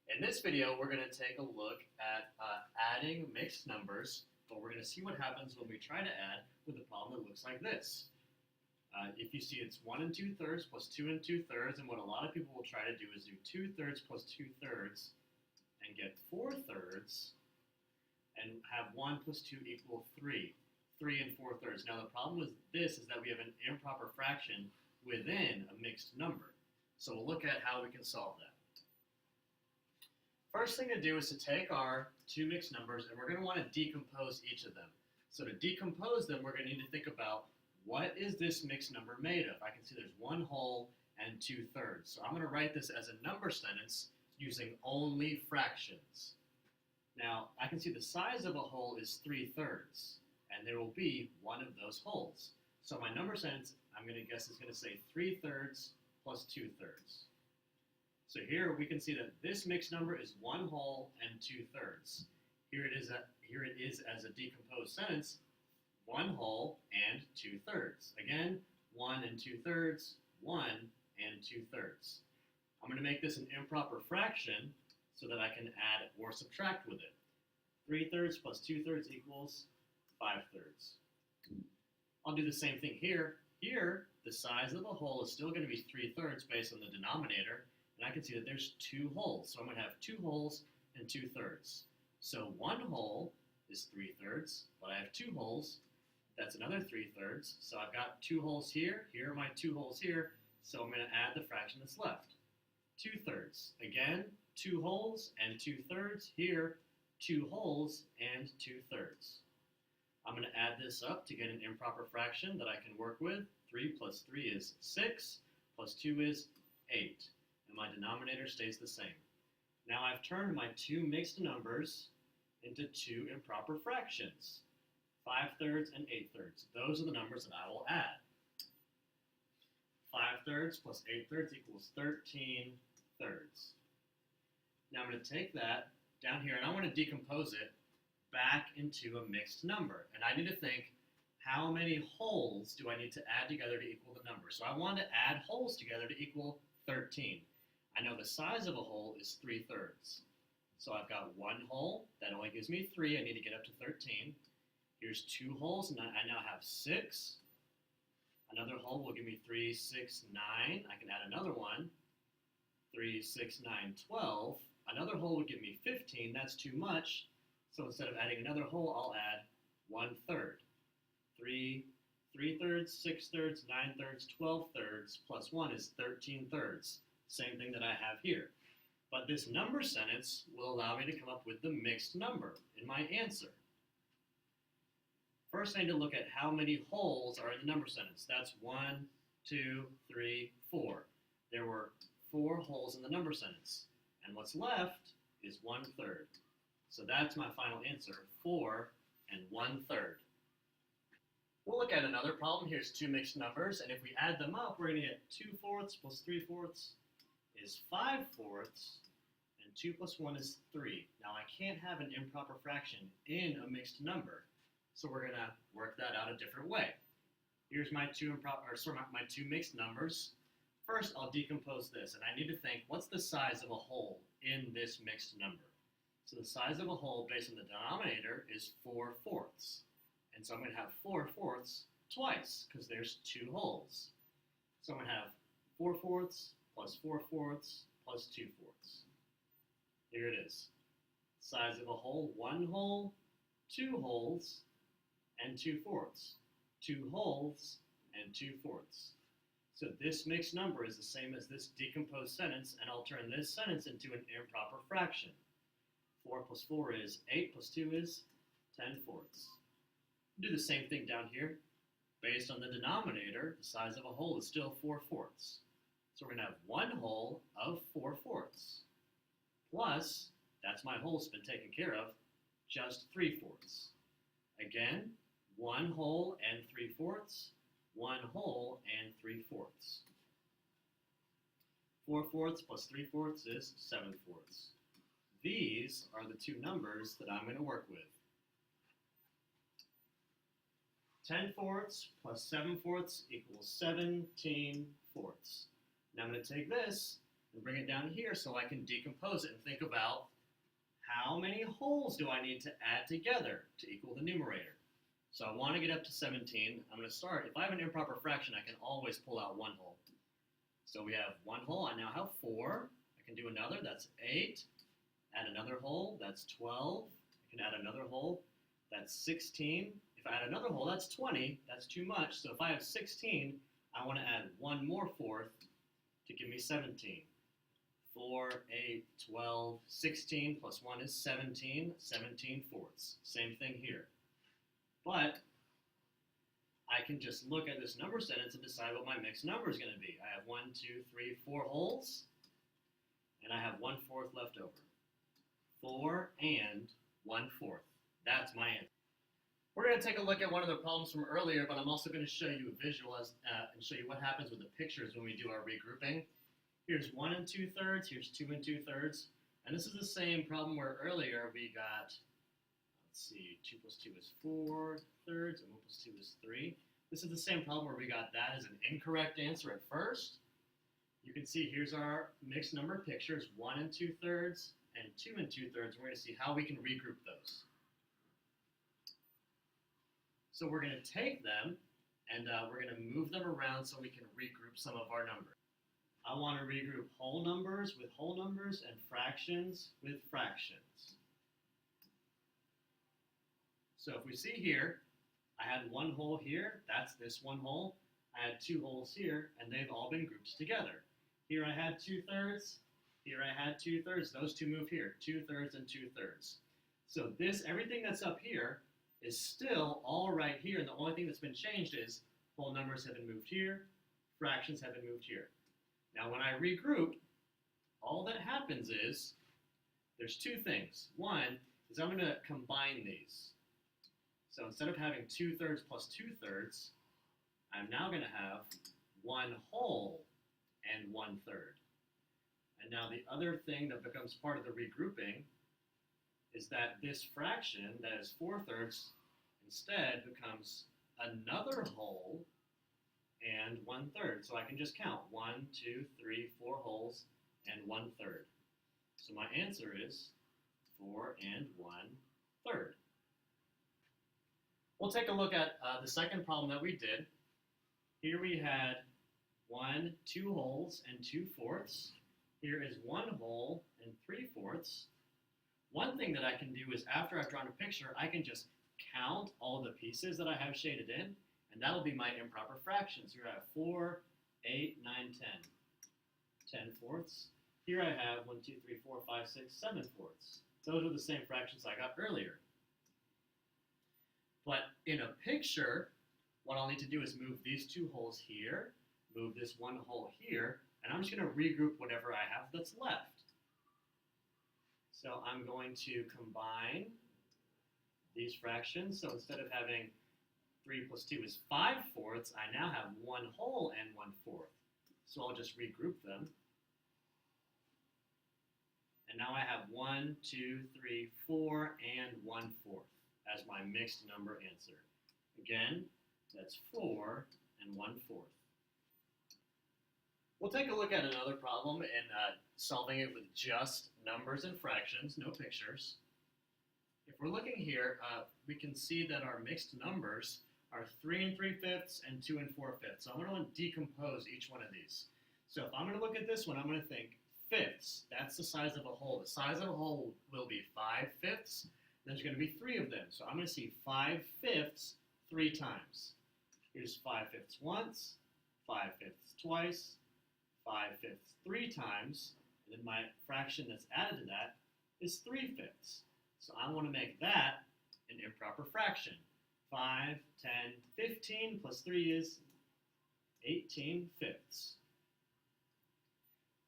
In this video, we're going to take a look at adding mixed numbers, but we're going to see what happens when we try to add with a problem that looks like this. If you see it's 1 2/3 plus 2 2/3, and what a lot of people will try to do is do 2/3 plus 2/3 and get 4/3 and have 1 plus 2 equal 3. 3 4/3. Now the problem with this is that we have an improper fraction within a mixed number. So we'll look at how we can solve that. First thing to do is to take our two mixed numbers and we're going to want to decompose each of them. So to decompose them, we're going to need to think about what is this mixed number made of. I can see there's 1 whole and 2/3. So I'm going to write this as a number sentence using only fractions. Now I can see the size of a whole is 3/3 and there will be one of those wholes. So my number sentence, I'm going to guess, is going to say 3/3 plus 2/3. So here we can see that this mixed number is 1 whole and 2/3. Here it is as a decomposed sentence, 1 whole and 2/3. Again, 1 and 2/3, 1 and 2/3. I'm going to make this an improper fraction so that I can add or subtract with it. 3/3 plus 2/3 equals 5/3. I'll do the same thing here. Here, the size of the whole is still going to be 3/3 based on the denominator, and I can see that there's 2 wholes. So I'm going to have 2 wholes and 2/3. So 1 whole is 3/3, but I have 2 wholes. That's another 3/3. So I've got 2 wholes here. Here are my 2 wholes here. So I'm going to add the fraction that's left. 2/3. Again, 2 wholes and 2/3. Here, 2 wholes and 2/3. I'm going to add this up to get an improper fraction that I can work with. 3 plus 3 is 6, plus 2 is 8, and my denominator stays the same. Now I've turned my two mixed numbers into two improper fractions, 5/3 and 8/3. Those are the numbers that I will add. 5/3 plus 8/3 equals 13/3. Now I'm going to take that down here and I want to decompose it back into a mixed number. And I need to think, how many wholes do I need to add together to equal the number? So I want to add wholes together to equal 13. I know the size of a whole is 3/3. So I've got 1 whole, that only gives me 3, I need to get up to 13. Here's 2 wholes, and I now have 6. Another whole will give me 3, 6, 9. I can add another one, 3, 6, 9, 12. Another whole would give me 15, that's too much. So instead of adding another whole, I'll add 1/3. 3/3, 6/3, 9/3, 12/3, plus 1 is 13/3. Same thing that I have here. But this number sentence will allow me to come up with the mixed number in my answer. First, I need to look at how many wholes are in the number sentence. That's 1, 2, 3, 4. There were 4 wholes in the number sentence. And what's left is 1/3. So that's my final answer, 4 and 1/3. We'll look at another problem. Here's two mixed numbers, and if we add them up, we're going to get 2/4 plus 3/4 is 5/4, and 2 plus 1 is 3. Now I can't have an improper fraction in a mixed number, so we're going to work that out a different way. Here's my my two mixed numbers. First, I'll decompose this, and I need to think, what's the size of a whole in this mixed number? So the size of a whole based on the denominator is 4/4. And so I'm going to have 4/4 twice, because there's 2 wholes. So I'm going to have 4/4 plus 4/4 plus 2/4. Here it is. Size of a whole, 1 whole, 2 wholes, and 2/4. 2 wholes and 2/4. So this mixed number is the same as this decomposed sentence, and I'll turn this sentence into an improper fraction. 4 plus 4 is 8, plus 2 is 10/4. Do the same thing down here. Based on the denominator, the size of a whole is still 4/4. So we're going to have 1 whole of 4/4. Plus, that's my whole's been taken care of, just 3/4. Again, 1 whole and 3/4, 1 whole and 3/4. 4/4 plus 3/4 is 7/4. These are the two numbers that I'm going to work with. 10/4 plus 7/4 equals 17/4. Now I'm going to take this and bring it down here so I can decompose it and think about how many wholes do I need to add together to equal the numerator. So I want to get up to 17. I'm going to start. If I have an improper fraction, I can always pull out one whole. So we have one whole. I now have 4. I can do another. That's 8. Add another whole. That's 12. I can add another whole. That's 16. If I add another whole, that's 20. That's too much. So if I have 16, I want to add one more fourth to give me 17. 4, 8, 12, 16 plus 1 is 17. 17 fourths. Same thing here. But I can just look at this number sentence and decide what my mixed number is going to be. I have 1, 2, 3, 4 wholes, and I have 1/4 left over. 4 and 1/4. That's my answer. We're going to take a look at one of the problems from earlier, but I'm also going to show you a visual and show you what happens with the pictures when we do our regrouping. Here's 1 2/3, here's 2 2/3, and this is the same problem where earlier we got, let's see, 2 plus 2 is 4/3, and 1 plus 2 is 3. This is the same problem where we got that as an incorrect answer at first. You can see here's our mixed number pictures, 1 2/3 and 2 2/3. We're going to see how we can regroup those. So we're going to take them and we're going to move them around so we can regroup some of our numbers. I want to regroup whole numbers with whole numbers and fractions with fractions. So if we see here, I had one whole here, that's this one whole. I had 2 wholes here, and they've all been grouped together. Here I had 2/3, here I had 2/3, those two move here, 2/3 and 2/3. So this, everything that's up here is still all right here, and the only thing that's been changed is whole numbers have been moved here, fractions have been moved here. Now when I regroup, all that happens is, there's 2 things. One is I'm going to combine these. So instead of having 2/3 plus 2/3, I'm now going to have 1 whole and 1/3. And now the other thing that becomes part of the regrouping is that this fraction that is 4/3 instead becomes another whole and 1/3. So I can just count 1, 2, 3, 4 wholes and 1/3. So my answer is 4 and 1/3. We'll take a look at the second problem that we did. Here we had 2 wholes and 2/4. Here is 1 whole and 3/4. One thing that I can do is after I've drawn a picture, I can just count all the pieces that I have shaded in, and that'll be my improper fractions. Here I have 4, 8, 9, 10. 10/4. Here I have 1, 2, 3, 4, 5, 6, 7/4. Those are the same fractions I got earlier. But in a picture, what I'll need to do is move these 2 wholes here, move this 1 whole here, and I'm just going to regroup whatever I have that's left. So I'm going to combine these fractions. So instead of having 3 plus 2 is 5/4, I now have 1 whole and 1/4. So I'll just regroup them. And now I have 1, 2, 3, 4, and 1/4 as my mixed number answer. Again, that's 4 and 1/4. We'll take a look at another problem and solving it with just numbers and fractions, no pictures. If we're looking here, we can see that our mixed numbers are 3 3/5 and 2 4/5. So I'm going to decompose each one of these. So if I'm going to look at this one, I'm going to think fifths. That's the size of a whole. The size of a whole will be 5/5. There's going to be 3 of them. So I'm going to see 5/5 3 times. Here's 5/5 once, 5/5 twice, 5/5 3 times, and then my fraction that's added to that is 3/5. So I want to make that an improper fraction. 5, 10, 15 plus 3 is 18/5.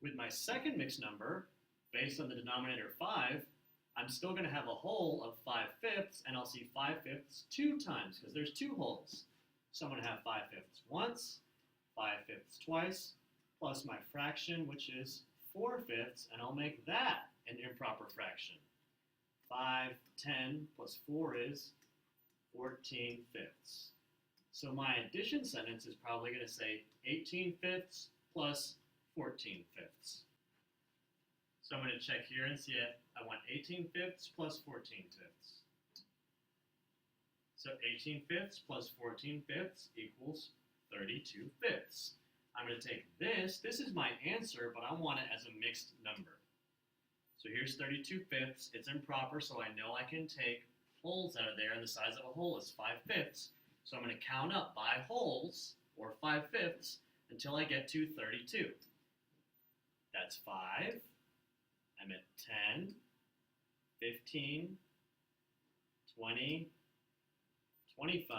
With my second mixed number, based on the denominator 5, I'm still going to have a whole of 5/5, and I'll see 5/5 2 times because there's 2 wholes. So I'm going to have 5/5 once, 5/5 twice, plus my fraction, which is 4/5, and I'll make that an improper fraction. 5, 10 plus 4 is 14/5. So my addition sentence is probably going to say 18/5 plus 14/5. So I'm going to check here and see it. I want 18 fifths plus 14 fifths. So 18 fifths plus 14 fifths equals 32 fifths. I'm going to take this. This is my answer, but I want it as a mixed number. So here's 32 fifths. It's improper, so I know I can take holes out of there, and the size of a hole is 5 fifths. So I'm going to count up by holes, or 5 fifths, until I get to 32. That's 5. I'm at 10, 15, 20, 25,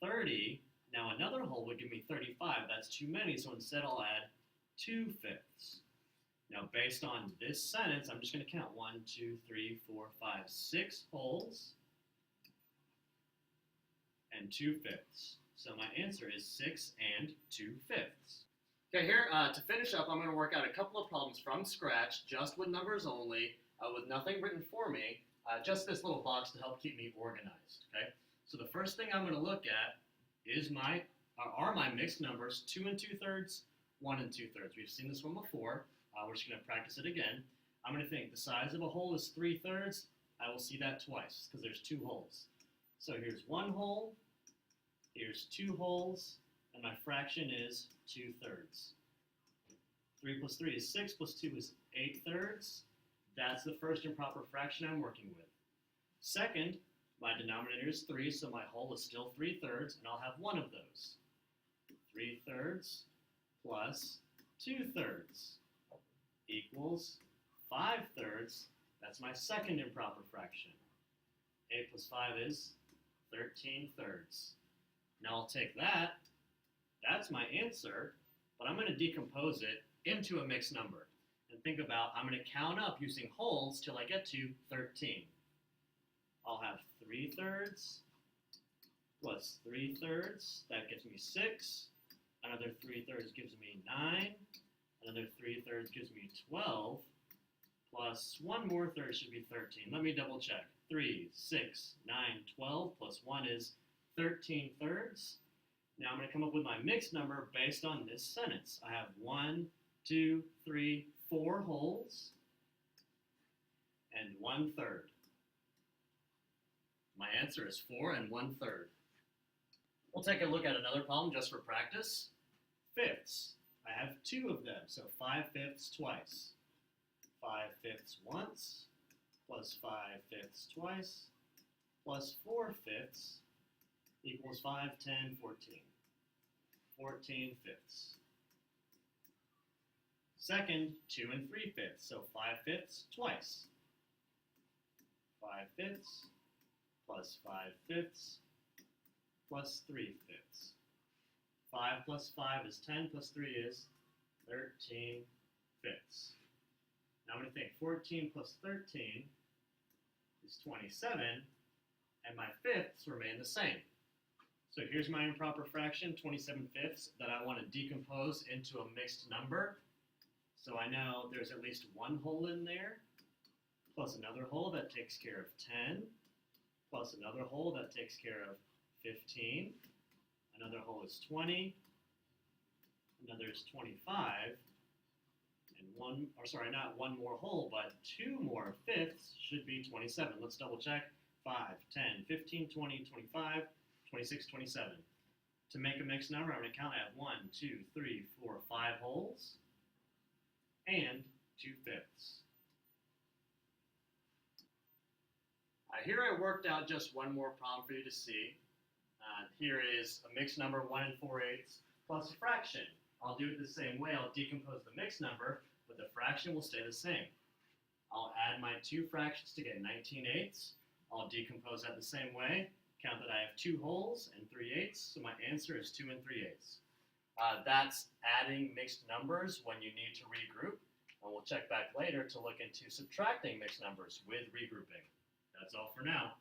30. Now another hole would give me 35. That's too many, so instead I'll add 2 fifths. Now based on this sentence, I'm just going to count 1, 2, 3, 4, 5, 6 holes and 2 fifths. So my answer is 6 and 2 fifths. Okay, here to finish up, I'm going to work out a couple of problems from scratch, just with numbers only, with nothing written for me, just this little box to help keep me organized. Okay, so the first thing I'm going to look at is are my mixed numbers 2 2/3, 1 2/3. We've seen this one before. We're just going to practice it again. I'm going to think the size of a hole is 3/3. I will see that twice because there's 2 holes. So here's 1 hole, here's 2 holes, and my fraction is 2/3. 3 plus 3 is 6, plus 2 is 8/3. That's the first improper fraction I'm working with. Second, my denominator is 3, so my whole is still 3/3, and I'll have one of those. 3/3 plus 2/3 equals 5/3. That's my second improper fraction. 8 plus 5 is 13/3. Now I'll take that. That's my answer, but I'm going to decompose it into a mixed number. And think about, I'm going to count up using holes till I get to 13. I'll have 3/3 plus 3/3. That gives me 6. Another 3/3 gives me 9. Another 3/3 gives me 12. Plus one more third should be 13. Let me double check. 3, 6, 9, 12 plus 1 is 13/3. Now I'm going to come up with my mixed number based on this sentence. I have 1, 2, 3, 4 holes and 1/3. My answer is 4 1/3. We'll take a look at another problem just for practice. Fifths. I have 2 of them, so 5 fifths twice. 5 fifths once, plus 5 fifths twice, plus 4 fifths equals 5, 10, 14. 14 fifths. Second, 2 3 fifths, so 5 fifths twice. 5 fifths plus 5 fifths plus 3 fifths. 5 plus 5 is 10 plus 3 is 13 fifths. Now I'm going to think 14 plus 13 is 27, and my fifths remain the same. So here's my improper fraction, 27 fifths, that I want to decompose into a mixed number. So I know there's at least one hole in there, plus another hole that takes care of 10, plus another hole that takes care of 15, another hole is 20, another is 25, and not one more hole, but 2 more fifths should be 27. Let's double check. 5, 10, 15, 20, 25, 26, 27. To make a mixed number, I'm going to count. I have 1, 2, 3, 4, 5 holes and 2 fifths. Here I worked out just one more problem for you to see. Here is a mixed number, 1 4/8, plus a fraction. I'll do it the same way. I'll decompose the mixed number, but the fraction will stay the same. I'll add my 2 fractions to get 19/8. I'll decompose that the same way. Count that I have 2 holes and 3/8, so my answer is 2 3/8. That's adding mixed numbers when you need to regroup, and we'll check back later to look into subtracting mixed numbers with regrouping. That's all for now.